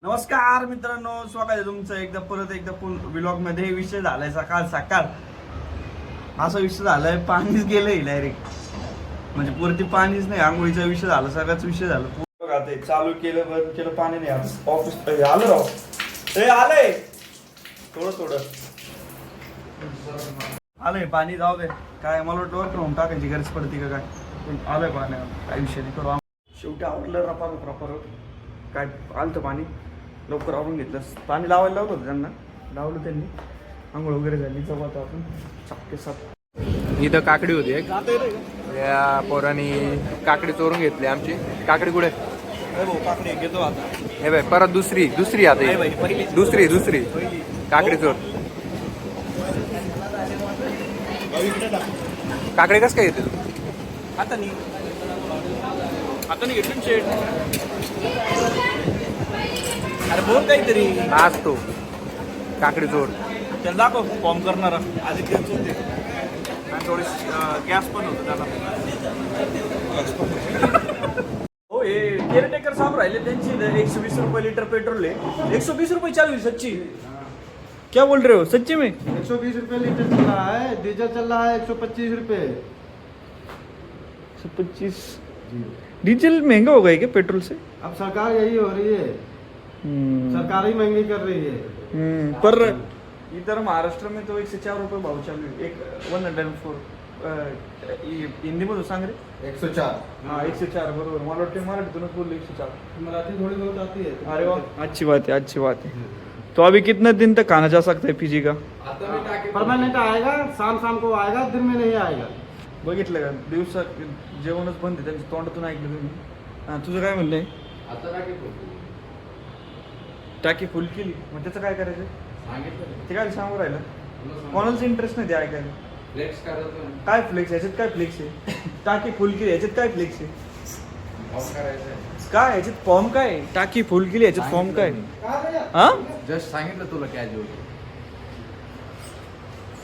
नमस्कार मित्रांनो, स्वागत आहे तुमचं एकदा व्लॉग मध्ये. विषय झालाय सकाळ असा विषय झालाय, पाणीच गेलंय डायरेक्ट. म्हणजे पुरती पाणीच नाही, आंघोळीचा विषय झाला, सगळाच विषय झाला. बघा ते चालू केलं, बंद केलं, पाणी नाही. आता ऑफिस आलं राव, ते आलंय थोडं आलंय पाणी. जाऊ दे, काय मला वाटतं वर्क फ्रॉम टाकायची गरज पडते का काय. पण आलंय पाणी, काही विषय नाही. करू शेवटी आवडलं प्रॉपर काय आलं तर पाणी. लवकर आवरून घेतलं, पाणी लावायला लावलं होतं त्यांना, लावलं त्यांनी, आंघोळ वगैरे झाली. जाऊ आता आपण चक्के सात. इथं काकडी होती एक, या पोरांनी काकडी चोरून घेतली आमची. काकडी कुठे? काकडी घेतो आता. हे बाय, परत दुसरी आता दुसरी काकडी चोर. काकडी कसं काय येते तू? आता नाही घेतली शेट. अरे बोल काहीतरी. आज तो काकडी चोर त्याला दाखव फॉर्म करणार आधी तेच होते. आणि थोडी गॅस पण होतं त्याला. हो, हे केअरटेकर साहेब राहिले, त्यांची 120 रुपये लिटर पेट्रोल आहे. 120 रुपये चालू है सच्ची? क्या बोल रहे हो, सच्ची में? 120 रुपये लीटर चल रहा है, डीजल चल रहा है 125 रुपये। 125 डीजल महंगा हो गया क्या पेट्रोल से? अब सरकार यही हो रही है, सरकार ही महंगी कर रही है। पर इधर महाराष्ट्र में तो 104 रुपये भाव चालू है. एक 104 हिंदी मधून सांग रे. 104। हाँ 104 बरोबर. मला वाटतं मराठीतूनच बोललो 104. मराठी थोड़ी बहुत आती है। अरे वाह, अच्छी बात है. तो अभी कितने दिन तक खाना जा सकता है पीजी का? परमानेंट आएगा, शाम को आएगा, दिन में नहीं आएगा। बघितलं का, दिवसा जेवणच बंद आहे त्यांच्या तोंडातून. ऐकलं तुम्ही? हां, तुझं काय म्हणणं आहे? टाकी फुल केली, मग त्याचं काय करायचं? ते काय सांगू राहिलं? कोणालाच इंटरेस्ट नाही ते ऐकायला. काय फ्लेक्स याच्यात? काय फ्लेक्स आहे? टाकी फुल केली याच्यात काय फ्लेक्स आहे? काय याच्यात फॉर्म काय? टाकी फुल केली याच्यात फॉर्म काय? हा, जस्ट सांगितलं तुला कॅज्युअल.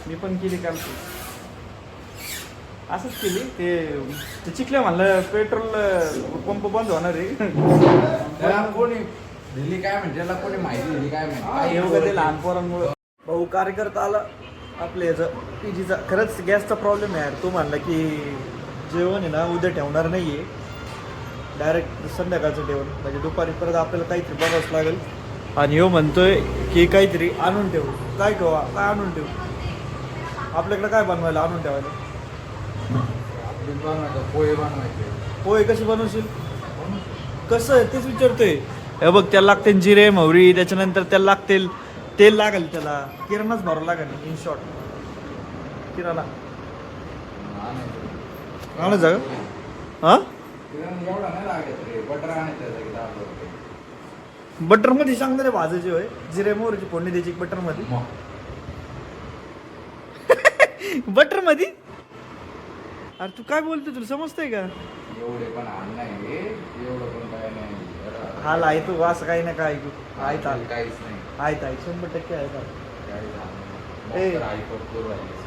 मी पण केली काल. असंच केली. ते चिखल्या म्हणलं पेट्रोल पंप बंद होणार आहे. कोणी दिली काय म्हणजे, त्याला कोणी माहिती दिली काय हे वगैरे ते लहान पोरांमुळे. भाऊ कार्यकर्ता आला आपल्या याचा पीजीचा. खरंच गॅसचा प्रॉब्लेम आहे यार. तो म्हणला की जेवण आहे ना उद्या ठेवणार नाही आहे, डायरेक्ट संध्याकाळचं जेवण. म्हणजे दुपारी परत आपल्याला काहीतरी बनवावंच लागेल. आणि हो म्हणतोय की काहीतरी आणून ठेवू. काय कवा काय आणून ठेवू? आपल्याकडे काय बनवायला आणून ठेवायला? पोहे बनवायचे. पोहे कशी बनवशील? कसं तेच विचारतोय. हे बघ, त्याला लागते जिरे मोहरी, त्याच्यानंतर त्याला लागतील तेल, लागेल त्याला किराणाच भरावं लागेल. इन शॉर्ट किराणा आणायचा का? हां, बटर मध्ये सांगणार भाजायची होय? जिरे मोहरीची फोडणी द्यायची बटर मध्ये? बटर मध्ये? अरे तू काय बोलतोय, तुला समजतंय का? एवढे पण नाही, एवढं पण काय नाही. हाल आहे तू असं काही ना काय ऐकू. आहेत काहीच नाही. आहेत 100% आहेत. काय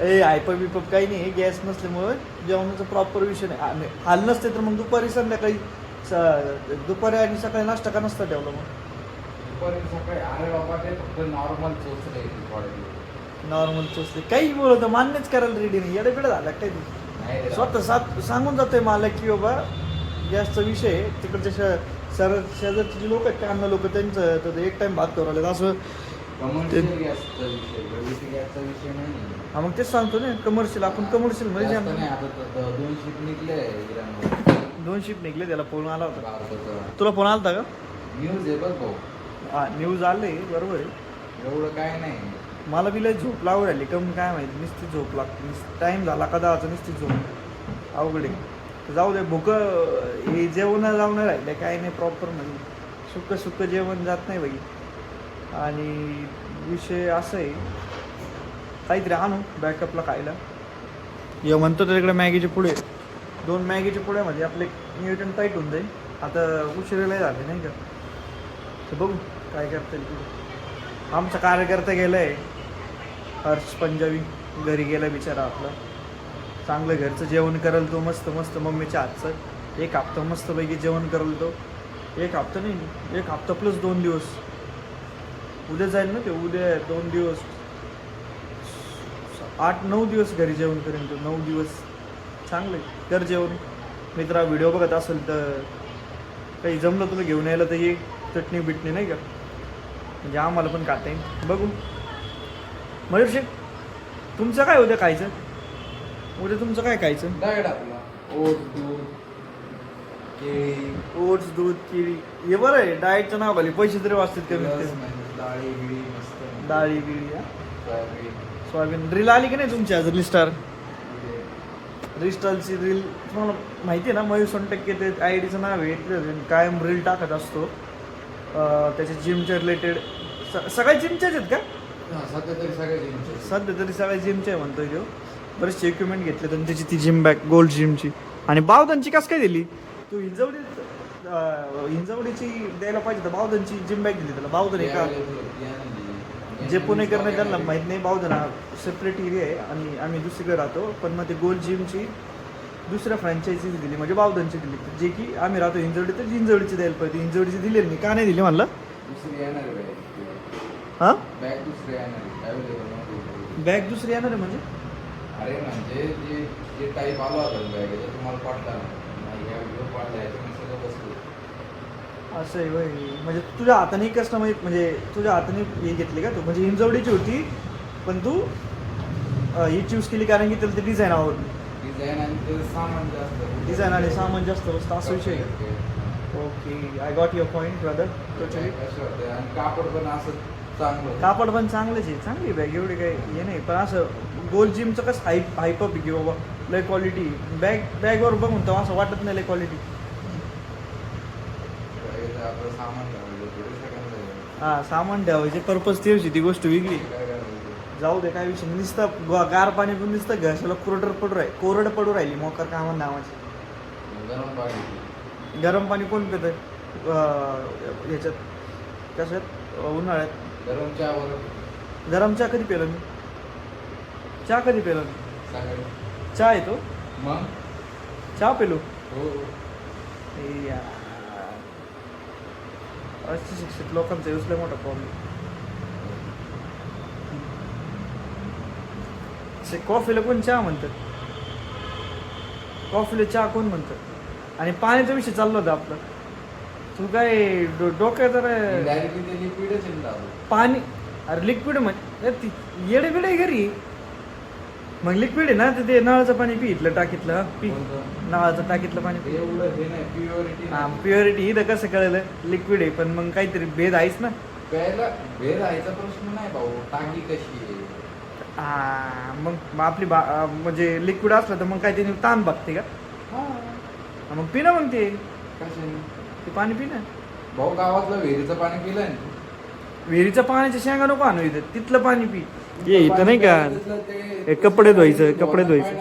ए आयपप बिपप काही नाही. गॅस नसल्यामुळे जेवणाचा प्रॉपर विषय नाही. हाल नसते तर मग दुपारी संध्याकाळी दुपारी आणि सकाळी नाश्ता का नसता ठेवला? मग सकाळी अरे बाबा ते फक्त नॉर्मल चोचले. नॉर्मल चोचले काही बोलत, मान्यच करायला रेडी नाही. येडेकडे झाला काय तू? स्वतः सांगून जातोय मला की बाबा गॅसचा विषय आहे. तिकडच्या शेजारचे जे लोक आहेत, ते अन्न लोक, त्यांचं तर एक टाइम भात करू आले असं. हा मग तेच सांगतो ना, कमर्शियल. आपण कमर्शियल मध्ये दोन शिप निघले. त्याला फोन आला होता. तुला फोन आला होता का? न्यूज आहे बघ भाऊ. हा, न्यूज आले बरोबर आहे. एवढं काय नाही. मला बिला झोप लावू राहिली कम काय माहिती. नुसती झोप लागते. टाईम झाला का दहाचा, नुसती झोप अवघड आहे. जाऊ दे, भूक हे जेवण जाऊन राहिले काय नाही प्रॉपर. म्हणजे सुक्क जेवण जात नाही बाई. आणि विषय असं आहे, काहीतरी आणू बॅकअपला खायला. ये म्हणतो त्याच्याकडे मॅगीचे पुढे 2 मॅगीच्या पुढ्यामध्ये आपले नियोजन टाईट होऊन जाईल. आता उशिराला झाले नाही का, तर बघू काय करता येईल. आमचा कार्यकर्ता गेला आहे हर्ष पंजाबी, घरी गेला बिचारा आपला. चांगलं घरचं जेवण करायला तो, मस्त मस्त मम्मीच्या हातचं. 1 हप्ता मस्तपैकी जेवण करायला तो. 1 हप्ता नाही, 1 हप्ता प्लस 2 दिवस उद्या जाईल ना ते, उद्या 2 दिवस 8-9 दिवस घरी जेवण करेन तो, 9 दिवस. चांगलं आहे, कर जेवण. मित्रा व्हिडिओ बघत असेल तर काही जमलं तुला घेऊन यायला तर ये, चटणी बिटणी नाही का, म्हणजे आम्हाला पण खाता येईल. बघू मयूर शेख, तुमचं काय उद्या खायचं? उद्या तुमचं काय खायचं? डायट आपला ओट दूध केळी ओट्स, दूध, केळी, हे बरं आहे. डाएटचं नाव आली, पैसे तरी वाचतात कमी डाळी बिळी मस्त डाळी बिळी. सोयाबीन. सोयाबीन. रील आली की नाही तुमची आज? रिस्टार रिस्टारची रील तुम्हाला माहिती आहे ना, मयूर सोनटक्के ते आय डीचं नाव आहे, कायम रील टाकत असतो त्याच्या जिमच्या रिलेटेड. सगळ्या जिमच्याच आहेत का? सध्या तरी सगळ्या जिमचे. सध्या तरी सगळ्या जिमच्या आहे म्हणतोय तो. बरेचसे इक्विपमेंट घेतले आणि त्याची ती जिम बॅग गोल्ड जिमची. आणि बावधनची कसं काय दिली तू? हिंजवडीची द्यायला पाहिजे तर बावधनची जिम बॅग दिली त्याला. बावधन आहे का? जे पुणेकर नाही त्यांना माहीत नाही, बावधन हा सेपरेट एरिया आहे आणि आम्ही दुसरीकडे राहतो. पण मग ते गोल्ड जिमची दुसऱ्या फ्रँचायझी दिली, म्हणजे बावधनची दिली, जे की आम्ही राहतो हिंजवडी, तर हिंजवडीची द्यायला पाहिजे. हिंजवडीची दिलेली नाही का? नाही दिली म्हणलं. दुसरी येणार आहे हां, बॅग दुसरी येणार आहे अवेलेबल. बॅग दुसरी येणार आहे म्हणजे? अरे म्हणजे जे जे टाईप आला होता बॅग तुम्हाला पाठला नाही, या व्हिडिओ पाठला याच्यामध्ये सगळं बसतो. असं आहे होय. म्हणजे तुझ्या हाताने कस्टमाइज, म्हणजे तुझ्या हाताने हे घेतली का तू? म्हणजे हिंजवडीची होती पण तू ही चूज केली कारण की त्याला ते डिझाईन आवडली. डिझाईन आणि ते सामान जास्त, डिझाईन आणि सामान जास्त बसतं असा विषय आहे. Okay, I got your point brother. Totally. आणि कापड पण असं चांगलं. कापड पण चांगलंच आहे, चांगली बॅग, एवढी काही हे नाही. पण असं गोल्ड जिमचं कसं हायप आहे की बाबा लय क्वालिटी. बॅगवर बघून तर असं वाटत नाही लय क्वालिटी. आपलं सामान ठेवायचं थोडं सगळ्यांना. हां, सामान ठेवायचे पर्पज ठेवायची ती गोष्ट वेगळी. काय करायचं? जाऊ दे, काय विषय नाही. नुसतं गार पाणी पण नुसतं घशाला कोरड पडू राहिली मोकर कामं नावाची. गरम पाणी. गरम पाणी कोण पितं ह्याच्यात कशात? उन्हाळ्यात. गरम चहावर गरम चहा कधी पिलं मी? चहा कधी पिलं मी? सकाळी. चहा येतो, मग चहा पिलो. हो. अशी शिक्षित लोकांचा यूज लय मोठा प्रॉब्लेम. कॉफीला कोण चहा म्हणतात? कॉफीला चहा कोण म्हणतात? आणि पाण्याचा विषय चालला होता आपला. तू काय डोक्यात डायरेक्टली ते लिक्विडच आहे. पाणी? अरे लिक्विड म्हणजे ती येडे बिडे घरी. मग लिक्विड आहे ना, तर ते नळाचं पाणी पी, इथलं टाकीतलं पी, नळाचं टाकीतलं पाणी पी. एवढं हे नाही प्युरिटी. हां, प्युरिटी इथं कसं कळलं लिक्विड आहे, पण मग काहीतरी भेद आहेच ना. प्यायला भेद राहायचा प्रश्न नाही भाऊ, टाकी कशी आहे. हां, मग आपली म्हणजे लिक्विड असलं तर मग काय त्याने ताण बघते का? हा मग पी ना मग ते कशाने? ते पाणी पी ना. भाऊ गावातलं विहिरीचं पाणी पिलंय ना. विहिरीच्या पाण्याच्या शेंगा नको आणू इथं, तिथलं पाणी पी. ये इथं नाही का हे कपडे धुवायचं, कपडे धुवायचं.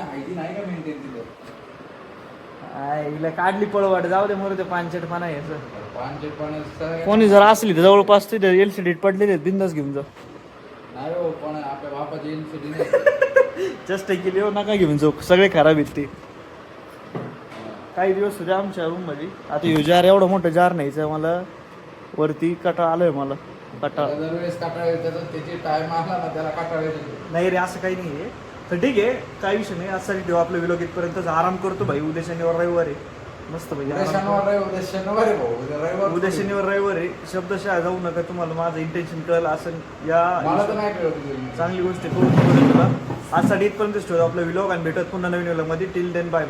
हिला काढली पळवाट, जाऊ दे मरू ते पानचट पाना यायचं. कोणी जर असली तर जवळपास तिथे LCD पडलेले बिंदास घेऊन जा. नाही हो, पण आपल्या बापाची LCD नाही. जस्ट केली हो, नका घेऊन जाऊ, सगळे खराब आहेत ते. काही दिवस सुद्धा आमच्या रूम मध्ये. आता ह्यो जार, एवढं मोठं जार न्यायचं मला वरती, कटाळा आलोय मला. कटाळा दरवेळेस काटाळ येतात, त्याची टाइम आला ना त्याला काटाळ येतो. नाही रे, असं काही नाही आहे. तर ठीक आहे, काही विषय नाही. आजसाठी ठेवा आपलं व्हिडिओ इथपर्यंत. आराम करतो भाई, उद्या शनिवार रविवार आहे. मस्त भाई, उद्या शनिवार आहे भाऊ, उद्या रविवार. उद्या शनिवार रविवार आहे. शब्दशः जाऊ नका, तुम्हाला माझं इंटेन्शन कळलं असं. मला तर नाही कळत. चांगली गोष्ट आहे, तुला आजसाठी इथपर्यंतच ठेवतो आपला व्हिडिओ आणि भेटत पुन्हा नवीन व्हिडिओ मध्ये. Till then bye.